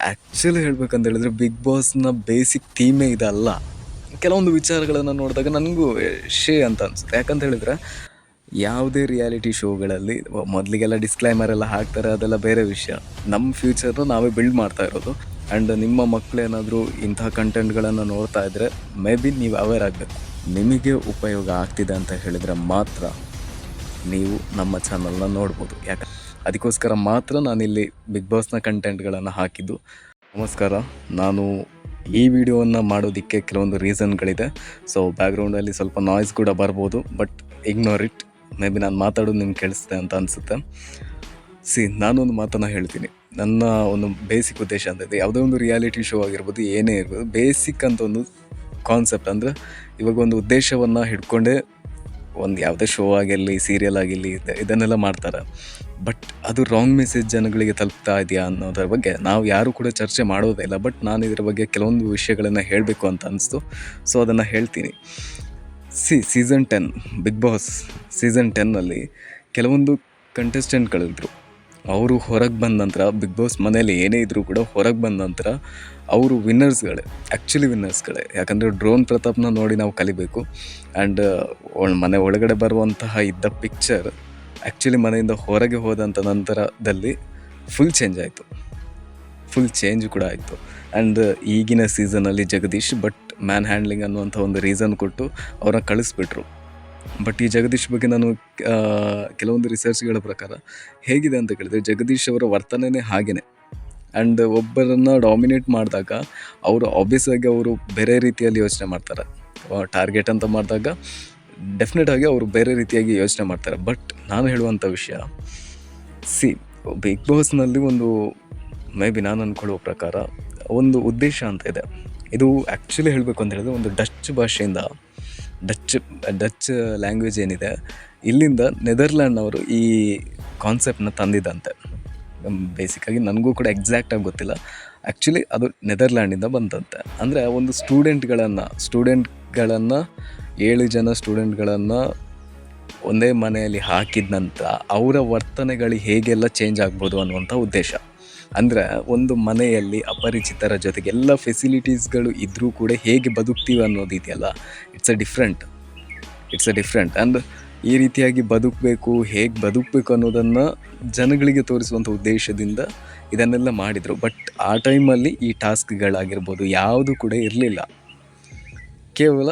Actually ಹೇಳ್ಬೇಕಂತ ಹೇಳಿದ್ರೆ big ಬಾಸ್ನ basic ಥೀಮೇ ಇದಲ್ಲ. ಕೆಲವೊಂದು ವಿಚಾರಗಳನ್ನು ನೋಡಿದಾಗ ನನಗೂ ಶೇ ಅಂತ ಅನಿಸುತ್ತೆ. ಯಾಕಂತ ಹೇಳಿದ್ರೆ ಯಾವುದೇ ರಿಯಾಲಿಟಿ ಶೋಗಳಲ್ಲಿ ಮೊದಲಿಗೆಲ್ಲ ಡಿಸ್ಕ್ಲೈಮರ್ ಎಲ್ಲ ಹಾಕ್ತಾರೆ, ಅದೆಲ್ಲ ಬೇರೆ ವಿಷಯ. ನಮ್ಮ ಫ್ಯೂಚರ್ನ ನಾವೇ ಬಿಲ್ಡ್ ಮಾಡ್ತಾ ಇರೋದು. ಆ್ಯಂಡ್ ನಿಮ್ಮ ಮಕ್ಕಳೇನಾದರೂ ಇಂತಹ ಕಂಟೆಂಟ್ಗಳನ್ನು ನೋಡ್ತಾ ಇದ್ದರೆ ಮೇ ಬಿ ನೀವು ಅವೇರ್ ಆಗಬೇಕು. ನಿಮಗೆ ಉಪಯೋಗ ಆಗ್ತಿದೆ ಅಂತ ಹೇಳಿದರೆ ಮಾತ್ರ ನೀವು ನಮ್ಮ ಚಾನಲ್ನ ನೋಡ್ಬೋದು. ಅದಕ್ಕೋಸ್ಕರ ಮಾತ್ರ ನಾನಿಲ್ಲಿ ಬಿಗ್ ಬಾಸ್ನ ಕಂಟೆಂಟ್ಗಳನ್ನು ಹಾಕಿದ್ದು. ನಮಸ್ಕಾರ. ನಾನು ಈ ವಿಡಿಯೋವನ್ನು ಮಾಡೋದಕ್ಕೆ ಕೆಲವೊಂದು ರೀಸನ್ಗಳಿದೆ. ಸೊ ಬ್ಯಾಕ್ಗ್ರೌಂಡಲ್ಲಿ ಸ್ವಲ್ಪ ನಾಯ್ಸ್ ಕೂಡ ಬರ್ಬೋದು, but ignore it. May be ನಾನು ಮಾತಾಡೋದು ನಿಮ್ಗೆ ಕೇಳಿಸ್ತೆ ಅಂತ ಅನಿಸುತ್ತೆ. ನಾನೊಂದು ಮಾತನ್ನು ಹೇಳ್ತೀನಿ. ನನ್ನ ಒಂದು ಬೇಸಿಕ್ ಉದ್ದೇಶ ಅಂತಂದರೆ ಯಾವುದೇ ಒಂದು ರಿಯಾಲಿಟಿ ಶೋ ಆಗಿರ್ಬೋದು, ಏನೇ ಇರ್ಬೋದು, ಬೇಸಿಕ್ ಅಂತ ಒಂದು ಕಾನ್ಸೆಪ್ಟ್ ಅಂದರೆ ಇವಾಗ ಒಂದು ಉದ್ದೇಶವನ್ನು ಹಿಡ್ಕೊಂಡೇ ಒಂದು ಯಾವುದೇ ಶೋ ಆಗಿರಲಿ, ಸೀರಿಯಲ್ ಆಗಿರಲಿ, ಇದನ್ನೆಲ್ಲ ಮಾಡ್ತಾರೆ. ಬಟ್ ಅದು ರಾಂಗ್ ಮೆಸೇಜ್ ಜನಗಳಿಗೆ ತಲುಪ್ತಾ ಇದೆಯಾ ಅನ್ನೋದ್ರ ಬಗ್ಗೆ ನಾವು ಯಾರೂ ಕೂಡ ಚರ್ಚೆ ಮಾಡೋದೇ ಇಲ್ಲ. ಬಟ್ ನಾನು ಇದರ ಬಗ್ಗೆ ಕೆಲವೊಂದು ವಿಷಯಗಳನ್ನು ಹೇಳಬೇಕು ಅಂತ ಅನಿಸ್ತು. ಸೊ ಅದನ್ನು ಹೇಳ್ತೀನಿ. ಸೀಸನ್ 10 ಬಿಗ್ ಬಾಸ್ ಸೀಸನ್ 10ನಲ್ಲಿ ಕೆಲವೊಂದು ಕಂಟೆಸ್ಟೆಂಟ್ಗಳಿದ್ರು. ಅವರು ಹೊರಗೆ ಬಂದ ನಂತರ, ಬಿಗ್ ಬಾಸ್ ಮನೇಲಿ ಏನೇ ಇದ್ದರೂ ಕೂಡ ಹೊರಗೆ ಬಂದ ನಂತರ ಅವರು ವಿನ್ನರ್ಸ್ಗಳೇ, ಆ್ಯಕ್ಚುಲಿ ವಿನ್ನರ್ಸ್ಗಳೇ. ಯಾಕಂದರೆ ಡ್ರೋನ್ ಪ್ರತಾಪ್ನ ನೋಡಿ ನಾವು ಕಲಿಬೇಕು. ಆ್ಯಂಡ್ ಮನೆ ಒಳಗಡೆ ಬರುವಂತಹ ಇದ್ದ ಪಿಕ್ಚರ್ ಆ್ಯಕ್ಚುಲಿ ಮನೆಯಿಂದ ಹೊರಗೆ ಹೋದಂಥ ನಂತರದಲ್ಲಿ ಫುಲ್ ಚೇಂಜ್ ಕೂಡ ಆಯಿತು. ಆ್ಯಂಡ್ ಈಗಿನ ಸೀಸನಲ್ಲಿ ಜಗದೀಶ್ ಮ್ಯಾನ್ ಹ್ಯಾಂಡ್ಲಿಂಗ್ ಅನ್ನುವಂಥ ಒಂದು ರೀಸನ್ ಕೊಟ್ಟು ಅವ್ರನ್ನ ಕಳಿಸ್ಬಿಟ್ರು. ಬಟ್ ಈ ಜಗದೀಶ್ ಬಗ್ಗೆ ನಾನು ಕೆಲವೊಂದು ರಿಸರ್ಚ್ಗಳ ಪ್ರಕಾರ ಹೇಗಿದೆ ಅಂತ ಕೇಳಿದ್ರೆ, ಜಗದೀಶ್ ಅವರ ವರ್ತನೆನೇ ಹಾಗೇ. ಆ್ಯಂಡ್ ಒಬ್ಬರನ್ನು ಡಾಮಿನೇಟ್ ಮಾಡಿದಾಗ ಅವರು ಆಬ್ವಿಯಸ್ ಆಗಿ ಅವರು ಬೇರೆ ರೀತಿಯಲ್ಲಿ ಯೋಚನೆ ಮಾಡ್ತಾರೆ. ಟಾರ್ಗೆಟ್ ಅಂತ ಮಾಡಿದಾಗ ಡೆಫಿನೆಟ್ ಆಗಿ ಅವರು ಬೇರೆ ರೀತಿಯಾಗಿ ಯೋಚನೆ ಮಾಡ್ತಾರೆ. ಬಟ್ ನಾನು ಹೇಳುವಂಥ ವಿಷಯ, ಬಿಗ್ ಬಾಸ್ನಲ್ಲಿ ಒಂದು ಮೇ ಬಿ ನಾನು ಅಂದ್ಕೊಳ್ಳುವ ಪ್ರಕಾರ ಒಂದು ಉದ್ದೇಶ ಅಂತ ಇದೆ. ಇದು ಆ್ಯಕ್ಚುಲಿ ಹೇಳಬೇಕು ಅಂತ ಹೇಳಿದ್ರೆ ಒಂದು ಡಚ್ ಭಾಷೆಯಿಂದ, ಡಚ್ ಲ್ಯಾಂಗ್ವೇಜ್ ಏನಿದೆ, ಇಲ್ಲಿಂದ ನೆದರ್ಲ್ಯಾಂಡ್ನವರು ಈ ಕಾನ್ಸೆಪ್ಟನ್ನ ತಂದಿದ್ದಂತೆ. ಬೇಸಿಕಾಗಿ ನನಗೂ ಕೂಡ ಎಕ್ಸಾಕ್ಟಾಗಿ ಗೊತ್ತಿಲ್ಲ. ಆ್ಯಕ್ಚುಲಿ ಅದು ನೆದರ್ಲ್ಯಾಂಡಿಂದ ಬಂದಂತೆ. ಅಂದರೆ ಒಂದು ಸ್ಟೂಡೆಂಟ್ಗಳನ್ನು 7 ಜನ ಸ್ಟೂಡೆಂಟ್ಗಳನ್ನು ಒಂದೇ ಮನೆಯಲ್ಲಿ ಹಾಕಿದ ನಂತರ ಅವರ ವರ್ತನೆಗಳು ಹೇಗೆಲ್ಲ ಚೇಂಜ್ ಆಗ್ಬೋದು ಅನ್ನುವಂಥ ಉದ್ದೇಶ. ಅಂದರೆ ಒಂದು ಮನೆಯಲ್ಲಿ ಅಪರಿಚಿತರ ಜೊತೆಗೆ ಎಲ್ಲ ಫೆಸಿಲಿಟೀಸ್ಗಳು ಇದ್ದರೂ ಕೂಡ ಹೇಗೆ ಬದುಕ್ತೀವಿ ಅನ್ನೋದು ಇದೆಯಲ್ಲ, ಇಟ್ಸ್ ಅ ಡಿಫ್ರೆಂಟ್. ಆ್ಯಂಡ್ ಈ ರೀತಿಯಾಗಿ ಹೇಗೆ ಬದುಕಬೇಕು ಅನ್ನೋದನ್ನು ಜನಗಳಿಗೆ ತೋರಿಸುವಂಥ ಉದ್ದೇಶದಿಂದ ಇದನ್ನೆಲ್ಲ ಮಾಡಿದರು. ಬಟ್ ಆ ಟೈಮಲ್ಲಿ ಈ ಟಾಸ್ಕ್ಗಳಾಗಿರ್ಬೋದು ಯಾವುದು ಕೂಡ ಇರಲಿಲ್ಲ. ಕೇವಲ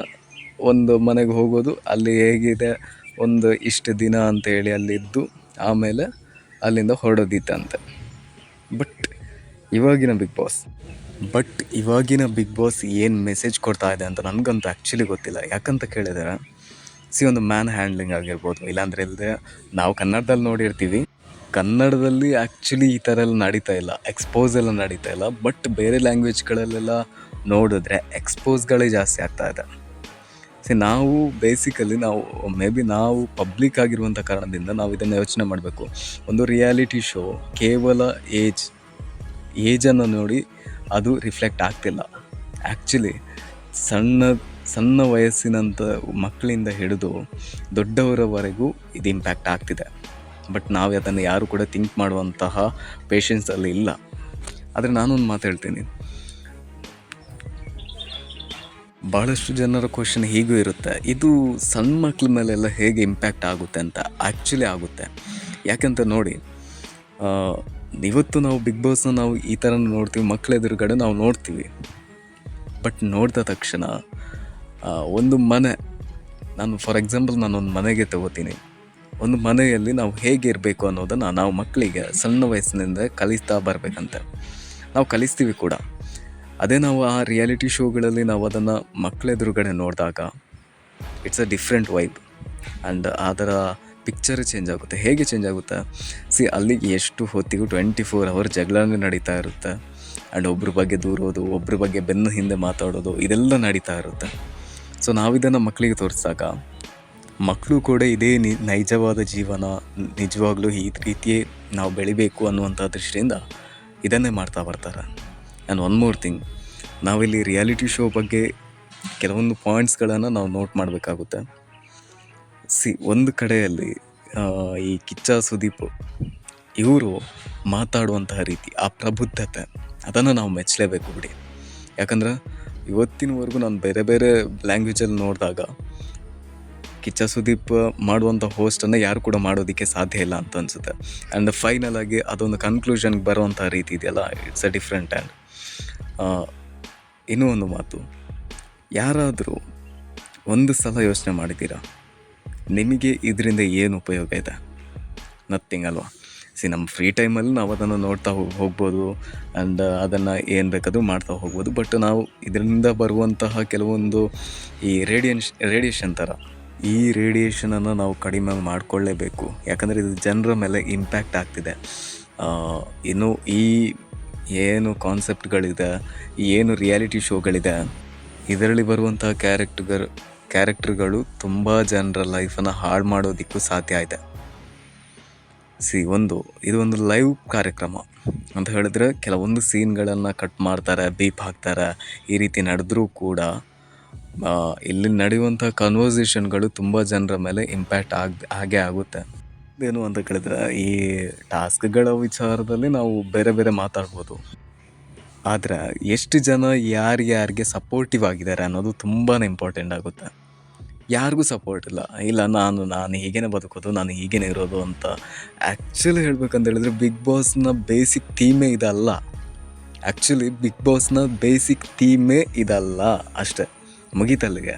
ಒಂದು ಮನೆಗೆ ಹೋಗೋದು, ಅಲ್ಲಿ ಹೇಗಿದೆ ಒಂದು ಇಷ್ಟು ದಿನ ಅಂತೇಳಿ ಅಲ್ಲಿದ್ದು ಆಮೇಲೆ ಅಲ್ಲಿಂದ ಹೊರಡೋದಿತ್ತಂತೆ. ಬಟ್ ಇವಾಗಿನ ಬಿಗ್ ಬಾಸ್ ಏನು ಮೆಸೇಜ್ ಕೊಡ್ತಾ ಇದೆ ಅಂತ ನನಗಂತೂ ಆ್ಯಕ್ಚುಲಿ ಗೊತ್ತಿಲ್ಲ. ಯಾಕಂತ ಕೇಳಿದರೆ, ಒಂದು ಮ್ಯಾನ್ ಹ್ಯಾಂಡ್ಲಿಂಗ್ ಆಗಿರ್ಬೋದು, ಇಲ್ಲಾಂದರೆ ಇಲ್ಲದೆ ನಾವು ಕನ್ನಡದಲ್ಲಿ ನೋಡಿರ್ತೀವಿ. ಕನ್ನಡದಲ್ಲಿ ಆ್ಯಕ್ಚುಲಿ ಈ ಥರ ಎಲ್ಲ ನಡೀತಾ ಇಲ್ಲ, ಎಕ್ಸ್ಪೋಸ್ ಎಲ್ಲ ನಡೀತಾ ಇಲ್ಲ. ಬಟ್ ಬೇರೆ ಲ್ಯಾಂಗ್ವೇಜ್ಗಳಲ್ಲೆಲ್ಲ ನೋಡಿದ್ರೆ ಎಕ್ಸ್ಪೋಸ್ಗಳೇ ಜಾಸ್ತಿ ಆಗ್ತಾ ಇದೆ. ನಾವು ಬೇಸಿಕಲಿ ಮೇ ಬಿ ನಾವು ಪಬ್ಲಿಕ್ ಆಗಿರುವಂಥ ಕಾರಣದಿಂದ ನಾವು ಇದನ್ನು ಯೋಚನೆ ಮಾಡಬೇಕು. ಒಂದು ರಿಯಾಲಿಟಿ ಶೋ ಕೇವಲ ಏಜನ್ನು ನೋಡಿ ಅದು ರಿಫ್ಲೆಕ್ಟ್ ಆಗ್ತಿಲ್ಲ. ಆ್ಯಕ್ಚುಲಿ ಸಣ್ಣ ವಯಸ್ಸಿನಂಥ ಮಕ್ಕಳಿಂದ ಹಿಡಿದು ದೊಡ್ಡವರವರೆಗೂ ಇದು ಇಂಪ್ಯಾಕ್ಟ್ ಆಗ್ತಿದೆ. ಬಟ್ ನಾವು ಅದನ್ನು ಯಾರು ಕೂಡ ಥಿಂಕ್ ಮಾಡುವಂತಹ ಪೇಷನ್ಸಲ್ಲಿ ಇಲ್ಲ. ಆದರೆ ನಾನೊಂದು ಮಾತು ಹೇಳ್ತೀನಿ, ಭಾಳಷ್ಟು ಜನರ ಕ್ವಶನ್ ಹೀಗೂ ಇರುತ್ತೆ, ಇದು ಸಣ್ಣ ಮಕ್ಕಳ ಮೇಲೆಲ್ಲ ಹೇಗೆ ಇಂಪ್ಯಾಕ್ಟ್ ಆಗುತ್ತೆ ಅಂತ. ಆ್ಯಕ್ಚುಲಿ ಆಗುತ್ತೆ. ಯಾಕಂತ ನೋಡಿ, ಇವತ್ತು ನಾವು ಬಿಗ್ ಬಾಸ್ನ ನಾವು ಈ ಥರ ನೋಡ್ತೀವಿ, ಮಕ್ಕಳ ಎದುರುಗಡೆ ನಾವು ನೋಡ್ತೀವಿ. ಬಟ್ ನೋಡಿದ ತಕ್ಷಣ ಒಂದು ಮನೆ, ಫಾರ್ ಎಕ್ಸಾಂಪಲ್ ನಾನೊಂದು ಮನೆಗೆ ತಗೋತೀನಿ. ಒಂದು ಮನೆಯಲ್ಲಿ ನಾವು ಹೇಗೆ ಇರಬೇಕು ಅನ್ನೋದನ್ನು ನಾವು ಮಕ್ಕಳಿಗೆ ಸಣ್ಣ ವಯಸ್ಸಿನಿಂದ ಕಲಿಸ್ತಾ ಬರಬೇಕಂತೆ. ನಾವು ಕಲಿಸ್ತೀವಿ ಕೂಡ. ಅದೇ ನಾವು ಆ ರಿಯಾಲಿಟಿ ಶೋಗಳಲ್ಲಿ ನಾವು ಅದನ್ನು ಮಕ್ಕಳ ಎದುರುಗಡೆ ನೋಡಿದಾಗ it's a different vibe. And ಅದರ ಪಿಕ್ಚರ್ ಚೇಂಜ್ ಆಗುತ್ತೆ. ಹೇಗೆ ಚೇಂಜ್ ಆಗುತ್ತೆ? ಅಲ್ಲಿಗೆ ಎಷ್ಟು ಹೊತ್ತಿಗೂ 24 ಅವರ್ ಜಗಳನೇ ನಡೀತಾ ಇರುತ್ತೆ. ಆ್ಯಂಡ್ ಒಬ್ಬರ ಬಗ್ಗೆ ದೂರೋದು, ಒಬ್ಬರ ಬಗ್ಗೆ ಬೆನ್ನು ಹಿಂದೆ ಮಾತಾಡೋದು, ಇದೆಲ್ಲ ನಡೀತಾ ಇರುತ್ತೆ. ಸೊ ನಾವಿದನ್ನು ಮಕ್ಕಳಿಗೆ ತೋರಿಸಿದಾಗ ಮಕ್ಕಳು ಕೂಡ ಇದೇ ನೈಜವಾದ ಜೀವನ, ನಿಜವಾಗ್ಲೂ ಈ ರೀತಿಯೇ ನಾವು ಬೆಳಿಬೇಕು ಅನ್ನುವಂಥ ದೃಷ್ಟಿಯಿಂದ ಇದನ್ನೇ ಮಾಡ್ತಾ ಬರ್ತಾರೆ. ಆ್ಯಂಡ್ ಒನ್ ಮೋರ್ ಥಿಂಗ್, ನಾವಿಲ್ಲಿ ರಿಯಾಲಿಟಿ ಶೋ ಬಗ್ಗೆ ಕೆಲವೊಂದು ಪಾಯಿಂಟ್ಸ್ಗಳನ್ನು ನಾವು ನೋಟ್ ಮಾಡಬೇಕಾಗುತ್ತೆ. ಒಂದು ಕಡೆಯಲ್ಲಿ ಈ ಕಿಚ್ಚ ಸುದೀಪ್ ಇವರು ಮಾತಾಡುವಂತಹ ರೀತಿ, ಆ ಪ್ರಬುದ್ಧತೆ, ಅದನ್ನು ನಾವು ಮೆಚ್ಚಲೇಬೇಕು ಬಿಡಿ. ಯಾಕಂದ್ರೆ ಇವತ್ತಿನವರೆಗೂ ನಾನು ಬೇರೆ ಬೇರೆ ಲ್ಯಾಂಗ್ವೇಜಲ್ಲಿ ನೋಡಿದಾಗ ಕಿಚ್ಚ ಸುದೀಪ್ ಮಾಡುವಂಥ ಹೋಸ್ಟನ್ನು ಯಾರು ಕೂಡ ಮಾಡೋದಕ್ಕೆ ಸಾಧ್ಯ ಇಲ್ಲ ಅಂತ ಅನಿಸುತ್ತೆ. ಆ್ಯಂಡ್ ಫೈನಲ್ ಆಗಿ ಅದೊಂದು ಕನ್ಕ್ಲೂಷನ್ಗೆ ಬರುವಂಥ ರೀತಿ ಇದೆಯಲ್ಲ, ಇಟ್ಸ್ ಅ ಡಿಫ್ರೆಂಟ್. ಆ್ಯಂಡ್ ಇನ್ನೂ ಒಂದು ಮಾತು, ಯಾರಾದರೂ ಒಂದು ಸಲ ಯೋಚನೆ ಮಾಡಿದ್ದೀರಾ ನಿಮಗೆ ಇದರಿಂದ ಏನು ಉಪಯೋಗ ಇದೆ? ನಥಿಂಗ್ ಅಲ್ವಾ. ನಮ್ಮ ಫ್ರೀ ಟೈಮಲ್ಲಿ ನಾವು ಅದನ್ನು ನೋಡ್ತಾ ಹೋಗ್ಬೋದು ಆ್ಯಂಡ್ ಅದನ್ನು ಏನು ಬೇಕಾದರೂ ಮಾಡ್ತಾ ಹೋಗ್ಬೋದು. ಬಟ್ ನಾವು ಇದರಿಂದ ಬರುವಂತಹ ಕೆಲವೊಂದು ಈ ರೇಡಿಯೇಷನ್ ಥರ, ಈ ರೇಡಿಯೇಷನನ್ನು ನಾವು ಕಡಿಮೆ ಮಾಡಿಕೊಳ್ಳೇಬೇಕು. ಯಾಕಂದರೆ ಇದು ಜನರ ಮೇಲೆ ಇಂಪ್ಯಾಕ್ಟ್ ಆಗ್ತಿದೆ. ಇನ್ನು ಈ ಏನು ಕಾನ್ಸೆಪ್ಟ್ಗಳಿದೆ, ಏನು ರಿಯಾಲಿಟಿ ಶೋಗಳಿದೆ, ಇದರಲ್ಲಿ ಬರುವಂತಹ ಕ್ಯಾರೆಕ್ಟರ್ಗಳು ತುಂಬ ಜನರ ಲೈಫನ್ನು ಹಾಳು ಮಾಡೋದಕ್ಕೂ ಸಾಧ್ಯ ಇದೆ. ಇದು ಒಂದು ಲೈವ್ ಕಾರ್ಯಕ್ರಮ ಅಂತ ಹೇಳಿದ್ರೆ ಕೆಲವೊಂದು ಸೀನ್ಗಳನ್ನು ಕಟ್ ಮಾಡ್ತಾರೆ, ಬೀಪ್ ಹಾಕ್ತಾರೆ. ಈ ರೀತಿ ನಡೆದ್ರೂ ಕೂಡ ಇಲ್ಲಿ ನಡೆಯುವಂಥ ಕನ್ವರ್ಸೇಷನ್ಗಳು ತುಂಬ ಜನರ ಮೇಲೆ ಇಂಪ್ಯಾಕ್ಟ್ ಹಾಗೇ ಆಗುತ್ತೆ. ಏನು ಅಂತ ಕೇಳಿದ್ರೆ, ಈ ಟಾಸ್ಕ್ಗಳ ವಿಚಾರದಲ್ಲಿ ನಾವು ಬೇರೆ ಬೇರೆ ಮಾತಾಡ್ಬೋದು, ಆದರೆ ಎಷ್ಟು ಜನ ಯಾರಿಗೆ ಸಪೋರ್ಟಿವ್ ಆಗಿದ್ದಾರೆ ಅನ್ನೋದು ತುಂಬಾ ಇಂಪಾರ್ಟೆಂಟ್ ಆಗುತ್ತೆ. ಯಾರಿಗೂ ಸಪೋರ್ಟ್ ಇಲ್ಲ ನಾನು ಹೀಗೇ ಬದುಕೋದು, ನಾನು ಹೀಗೇ ಇರೋದು ಅಂತ. ಆ್ಯಕ್ಚುಲಿ ಹೇಳ್ಬೇಕಂತ ಹೇಳಿದ್ರೆ ಬಿಗ್ ಬಾಸ್ನ ಬೇಸಿಕ್ ಥೀಮೇ ಇದಲ್ಲ. ಅಷ್ಟೇ, ಮುಗೀತಲ್ಲಿಗೆ.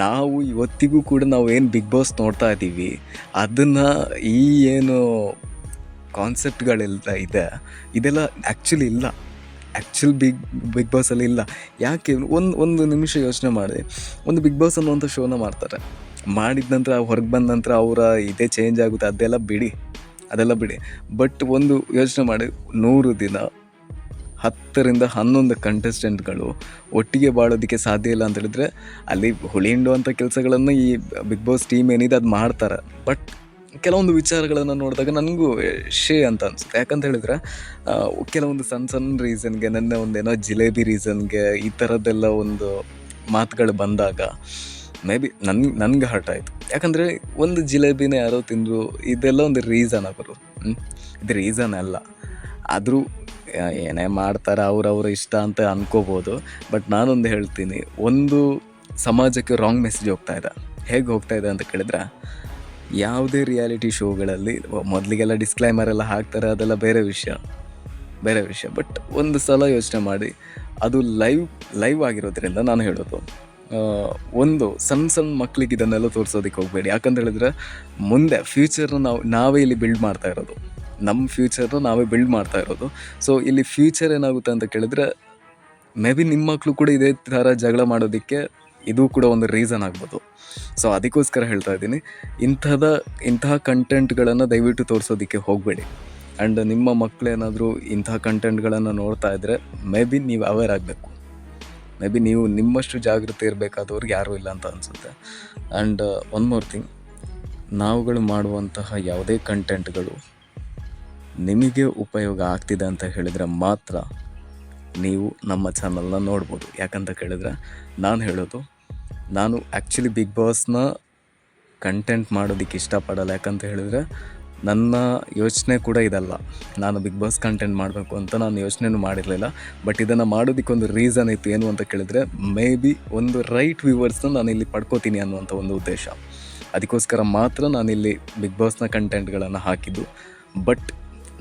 ನಾವು ಇವತ್ತಿಗೂ ಕೂಡ ನಾವು ಏನು ಬಿಗ್ ಬಾಸ್ ನೋಡ್ತಾ ಇದ್ದೀವಿ ಅದನ್ನು ಈ ಏನು ಕಾನ್ಸೆಪ್ಟ್ಗಳೆಲ್ಲ ಇದೆಲ್ಲ ಆ್ಯಕ್ಚುಲಿ ಇಲ್ಲ. ಬಿಗ್ ಬಾಸಲ್ಲಿ ಇಲ್ಲ. ಯಾಕೆ? ಒಂದು ನಿಮಿಷ ಯೋಚನೆ ಮಾಡಿ. ಒಂದು ಬಿಗ್ ಬಾಸ್ ಅನ್ನುವಂಥ ಶೋನ ಮಾಡಿದ ನಂತರ ಹೊರಗೆ ಬಂದ ನಂತರ ಅವರ ಇದೇ ಚೇಂಜ್ ಆಗುತ್ತೆ, ಅದೆಲ್ಲ ಬಿಡಿ. ಬಟ್ ಒಂದು ಯೋಚನೆ ಮಾಡಿ, 100 ದಿನ 10ರಿಂದ 11 ಕಂಟೆಸ್ಟೆಂಟ್ಗಳು ಒಟ್ಟಿಗೆ ಬಾಳೋದಕ್ಕೆ ಸಾಧ್ಯ ಇಲ್ಲ ಅಂತ ಹೇಳಿದ್ರೆ ಅಲ್ಲಿ ಹುಳಿ ಹಿಂಡುವಂಥ ಕೆಲಸಗಳನ್ನು ಈ ಬಿಗ್ ಬಾಸ್ ಟೀಮ್ ಏನಿದೆ ಅದು ಮಾಡ್ತಾರೆ. ಬಟ್ ಕೆಲವೊಂದು ವಿಚಾರಗಳನ್ನು ನೋಡಿದಾಗ ನನಗೂ ಅಂತ ಅನಿಸುತ್ತೆ. ಯಾಕಂತ ಹೇಳಿದ್ರೆ ಕೆಲವೊಂದು ಸಣ್ಣ ರೀಸನ್ಗೆ, ನನ್ನ ಒಂದೇನೋ ಜಿಲೇಬಿ ರೀಸನ್ಗೆ ಈ ಥರದ್ದೆಲ್ಲ ಒಂದು ಮಾತುಗಳು ಬಂದಾಗ ಮೇ ಬಿ ನನಗೆ ಹರ್ಟ್ ಆಯಿತು. ಯಾಕಂದರೆ ಒಂದು ಜಿಲೇಬಿನ ಯಾರೋ ತಿಂದರು, ಇದೆಲ್ಲ ಒಂದು ರೀಸನ್ ಅವರು. ಇದು ರೀಸನ್ ಅಲ್ಲ. ಆದರೂ ಏನೇ ಮಾಡ್ತಾರೆ, ಅವ್ರವ್ರ ಇಷ್ಟ ಅಂತ ಅನ್ಕೋಬೋದು. ಬಟ್ ನಾನೊಂದು ಹೇಳ್ತೀನಿ, ಒಂದು ಸಮಾಜಕ್ಕೆ ರಾಂಗ್ ಮೆಸೇಜ್ ಹೇಗೆ ಹೋಗ್ತಾ ಇದೆ ಅಂತ ಕೇಳಿದ್ರೆ, ಯಾವುದೇ ರಿಯಾಲಿಟಿ ಶೋಗಳಲ್ಲಿ ಮೊದಲಿಗೆಲ್ಲ ಡಿಸ್ಕ್ಲೈಮರ್ ಎಲ್ಲ ಹಾಕ್ತಾರೆ, ಅದೆಲ್ಲ ಬೇರೆ ವಿಷಯ. ಬಟ್ ಒಂದು ಸಲ ಯೋಚನೆ ಮಾಡಿ, ಅದು ಲೈವ್ ಆಗಿರೋದ್ರಿಂದ ನಾನು ಹೇಳೋದು, ಒಂದು ಸಣ್ಣ ಮಕ್ಕಳಿಗೆ ಇದನ್ನೆಲ್ಲ ತೋರಿಸೋದಕ್ಕೆ ಹೋಗಬೇಡಿ. ಯಾಕಂತ ಹೇಳಿದ್ರೆ ಮುಂದೆ ಫ್ಯೂಚರ್ನ ನಾವೇ ಇಲ್ಲಿ ಬಿಲ್ಡ್ ಮಾಡ್ತಾ ಇರೋದು. ನಮ್ಮ ಫ್ಯೂಚರ್ನ ನಾವೇ ಬಿಲ್ಡ್ ಮಾಡ್ತಾ ಇರೋದು. ಸೊ ಇಲ್ಲಿ ಫ್ಯೂಚರ್ ಏನಾಗುತ್ತೆ ಅಂತ ಕೇಳಿದ್ರೆ, ಮೇ ಬಿ ನಿಮ್ಮ ಮಕ್ಕಳು ಕೂಡ ಇದೇ ಥರ ಜಗಳ ಮಾಡೋದಕ್ಕೆ ಇದು ಕೂಡ ಒಂದು ರೀಸನ್ ಆಗ್ಬೋದು. ಸೊ ಅದಕ್ಕೋಸ್ಕರ ಹೇಳ್ತಾ ಇದ್ದೀನಿ, ಇಂತಹ ಕಂಟೆಂಟ್ಗಳನ್ನು ದಯವಿಟ್ಟು ತೋರಿಸೋದಕ್ಕೆ ಹೋಗಬೇಡಿ. ಆ್ಯಂಡ್ ನಿಮ್ಮ ಮಕ್ಕಳೇನಾದರೂ ಇಂತಹ ಕಂಟೆಂಟ್ಗಳನ್ನು ನೋಡ್ತಾ ಇದ್ದರೆ ಮೇ ಬಿ ನೀವು ಅವೇರ್ ಆಗಬೇಕು. ಮೇ ಬಿ ನೀವು ನಿಮ್ಮಷ್ಟು ಜಾಗೃತಿ ಇರಬೇಕಾದವ್ರಿಗೆ ಯಾರೂ ಇಲ್ಲ ಅಂತ ಅನಿಸುತ್ತೆ. ಆ್ಯಂಡ್ ಒನ್ ಮೋರ್ ಥಿಂಗ್, ನಾವುಗಳು ಮಾಡುವಂತಹ ಯಾವುದೇ ಕಂಟೆಂಟ್ಗಳು ನಿಮಗೆ ಉಪಯೋಗ ಆಗ್ತಿದೆ ಅಂತ ಹೇಳಿದರೆ ಮಾತ್ರ ನೀವು ನಮ್ಮ ಚಾನಲ್ನ ನೋಡ್ಬೋದು. ಯಾಕಂತ ಕೇಳಿದ್ರೆ ನಾನು ಆ್ಯಕ್ಚುಲಿ ಬಿಗ್ ಬಾಸ್ನ ಕಂಟೆಂಟ್ ಮಾಡೋದಕ್ಕೆ ಇಷ್ಟಪಡಲ್ಲ. ಯಾಕಂತ ಹೇಳಿದ್ರೆ ನನ್ನ ಯೋಚನೆ ಕೂಡ ಇದಲ್ಲ. ನಾನು ಬಿಗ್ ಬಾಸ್ ಕಂಟೆಂಟ್ ಮಾಡಬೇಕು ಅಂತ ನಾನು ಯೋಚನೆನೂ ಮಾಡಿರಲಿಲ್ಲ. ಬಟ್ ಇದನ್ನು ಮಾಡೋದಕ್ಕೊಂದು ರೀಸನ್ ಇತ್ತು. ಏನು ಅಂತ ಕೇಳಿದ್ರೆ, ಮೇ ಬಿ ಒಂದು ರೈಟ್ ವ್ಯೂವರ್ಸ್ನ ನಾನಿಲ್ಲಿ ಪಡ್ಕೋತೀನಿ ಅನ್ನುವಂಥ ಒಂದು ಉದ್ದೇಶ. ಅದಕ್ಕೋಸ್ಕರ ಮಾತ್ರ ನಾನಿಲ್ಲಿ ಬಿಗ್ ಬಾಸ್ನ ಕಂಟೆಂಟ್ಗಳನ್ನು ಹಾಕಿದ್ದು. ಬಟ್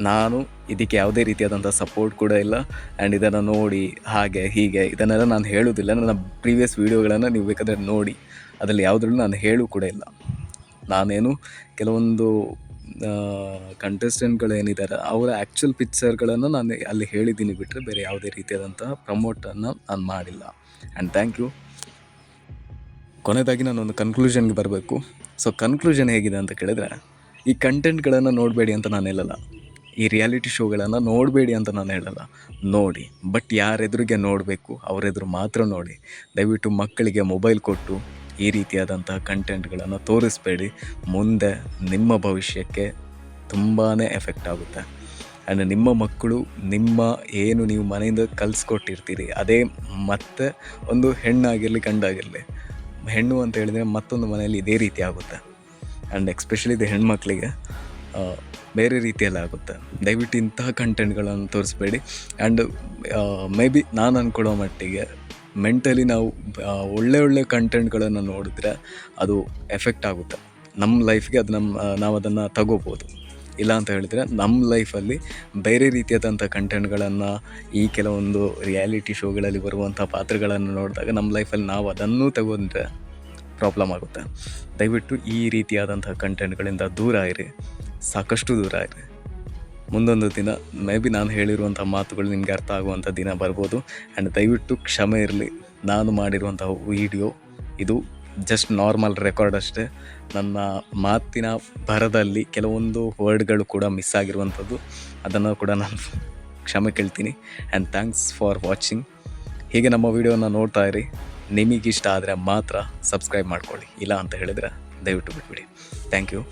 ನಾನು ಇದಕ್ಕೆ ಯಾವುದೇ ರೀತಿಯಾದಂಥ ಸಪೋರ್ಟ್ ಕೂಡ ಇಲ್ಲ. ಆ್ಯಂಡ್ ಇದನ್ನು ನೋಡಿ ಹಾಗೆ ಹೀಗೆ ಇದನ್ನೆಲ್ಲ ನಾನು ಹೇಳೋದಿಲ್ಲ. ನನ್ನ ಪ್ರೀವಿಯಸ್ ವೀಡಿಯೋಗಳನ್ನು ನೀವು ಬೇಕಾದರೆ ನೋಡಿ, ಅದರಲ್ಲಿ ಯಾವುದ್ರಲ್ಲೂ ನಾನು ಹೇಳೂ ಕೂಡ ಇಲ್ಲ. ನಾನೇನು ಕೆಲವೊಂದು ಕಂಟೆಸ್ಟೆಂಟ್ಗಳೇನಿದ್ದಾರೆ ಅವರ ಆ್ಯಕ್ಚುಲ್ ಪಿಕ್ಚರ್ಗಳನ್ನು ನಾನು ಅಲ್ಲಿ ಹೇಳಿದ್ದೀನಿ ಬಿಟ್ಟರೆ ಬೇರೆ ಯಾವುದೇ ರೀತಿಯಾದಂತಹ ಪ್ರಮೋಟನ್ನು ನಾನು ಮಾಡಿಲ್ಲ. And thank you. ಕೊನೆಯದಾಗಿ ನಾನೊಂದು ಕನ್ಕ್ಲೂಷನ್ಗೆ ಬರಬೇಕು. ಸೊ ಕನ್ಕ್ಲೂಷನ್ ಹೇಗಿದೆ ಅಂತ ಕೇಳಿದ್ರೆ, ಈ ಕಂಟೆಂಟ್ಗಳನ್ನು ನೋಡಬೇಡಿ ಅಂತ ನಾನು ಹೇಳಲ್ಲ, ಈ ರಿಯಾಲಿಟಿ ಶೋಗಳನ್ನು ನೋಡಬೇಡಿ ಅಂತ ನಾನು ಹೇಳಲ್ಲ. ನೋಡಿ, ಬಟ್ ಯಾರೆದುರಿಗೆ ನೋಡಬೇಕು ಅವರೆದುರು ಮಾತ್ರ ನೋಡಿ. ದಯವಿಟ್ಟು ಮಕ್ಕಳಿಗೆ ಮೊಬೈಲ್ ಕೊಟ್ಟು ಈ ರೀತಿಯಾದಂತಹ ಕಂಟೆಂಟ್ಗಳನ್ನು ತೋರಿಸ್ಬೇಡಿ. ಮುಂದೆ ನಿಮ್ಮ ಭವಿಷ್ಯಕ್ಕೆ ತುಂಬಾ ಎಫೆಕ್ಟ್ ಆಗುತ್ತೆ. ಆ್ಯಂಡ್ ನಿಮ್ಮ ಮಕ್ಕಳು ಏನು ನೀವು ಮನೆಯಿಂದ ಕಲಿಸ್ಕೊಟ್ಟಿರ್ತೀರಿ ಅದೇ ಮತ್ತೆ ಒಂದು ಹೆಣ್ಣಾಗಿರಲಿ ಗಂಡಾಗಿರಲಿ, ಹೆಣ್ಣು ಅಂತ ಹೇಳಿದ್ರೆ ಮತ್ತೊಂದು ಮನೆಯಲ್ಲಿ ಇದೇ ರೀತಿ ಆಗುತ್ತೆ. ಆ್ಯಂಡ್ ಎಕ್ಸ್ಪೆಷಲಿ ಇದು ಹೆಣ್ಮಕ್ಳಿಗೆ ಬೇರೆ ರೀತಿಯಲ್ಲಿ ಆಗುತ್ತೆ. ದಯವಿಟ್ಟು ಇಂತಹ ಕಂಟೆಂಟ್ಗಳನ್ನು ತೋರಿಸ್ಬೇಡಿ. ಆ್ಯಂಡ್ ಮೇ ಬಿ ನಾನು ಅಂದ್ಕೊಳ್ಳೋ ಮಟ್ಟಿಗೆ ಮೆಂಟಲಿ ನಾವು ಒಳ್ಳೆ ಕಂಟೆಂಟ್ಗಳನ್ನು ನೋಡಿದ್ರೆ ಅದು ಎಫೆಕ್ಟ್ ಆಗುತ್ತೆ ನಮ್ಮ ಲೈಫ್ಗೆ. ಅದು ನಾವು ಅದನ್ನು ತಗೋಬೋದು. ಇಲ್ಲ ಅಂತ ಹೇಳಿದರೆ ನಮ್ಮ ಲೈಫಲ್ಲಿ ಬೇರೆ ರೀತಿಯಾದಂಥ ಕಂಟೆಂಟ್ಗಳನ್ನು, ಈ ಕೆಲವೊಂದು ರಿಯಾಲಿಟಿ ಶೋಗಳಲ್ಲಿ ಬರುವಂಥ ಪಾತ್ರಗಳನ್ನು ನೋಡಿದಾಗ ನಮ್ಮ ಲೈಫಲ್ಲಿ ನಾವು ಅದನ್ನು ತಗೊಂಡ್ರೆ ಪ್ರಾಬ್ಲಮ್ ಆಗುತ್ತೆ. ದಯವಿಟ್ಟು ಈ ರೀತಿಯಾದಂಥ ಕಂಟೆಂಟ್ಗಳಿಂದ ದೂರ ಇರಿ, ಸಾಕಷ್ಟು ದೂರ ಇರಿ. ಮುಂದೊಂದು ದಿನ ಮೇ ಬಿ ನಾನು ಹೇಳಿರುವಂಥ ಮಾತುಗಳು ನಿಮಗೆ ಅರ್ಥ ಆಗುವಂಥ ದಿನ ಬರ್ಬೋದು. ಆ್ಯಂಡ್ ದಯವಿಟ್ಟು ಕ್ಷಮೆ ಇರಲಿ. ನಾನು ಮಾಡಿರುವಂಥ ವಿಡಿಯೋ ಇದು ಜಸ್ಟ್ ನಾರ್ಮಲ್ ರೆಕಾರ್ಡ್ ಅಷ್ಟೇ. ನನ್ನ ಮಾತಿನ ಭರದಲ್ಲಿ ಕೆಲವೊಂದು ವರ್ಡ್ಗಳು ಕೂಡ ಮಿಸ್ ಆಗಿರುವಂಥದ್ದು, ಅದನ್ನು ಕೂಡ ನಾನು ಕ್ಷಮೆ ಕೇಳ್ತೀನಿ. And thanks for watching. ಹೀಗೆ ನಮ್ಮ ವಿಡಿಯೋನ ನೋಡ್ತಾ ಇರಿ. ನಿಮಗಿಷ್ಟ ಆದರೆ ಮಾತ್ರ ಸಬ್ಸ್ಕ್ರೈಬ್ ಮಾಡ್ಕೊಳ್ಳಿ, ಇಲ್ಲ ಅಂತ ಹೇಳಿದರೆ ದಯವಿಟ್ಟು ಬಿಟ್ಬಿಡಿ. Thank you.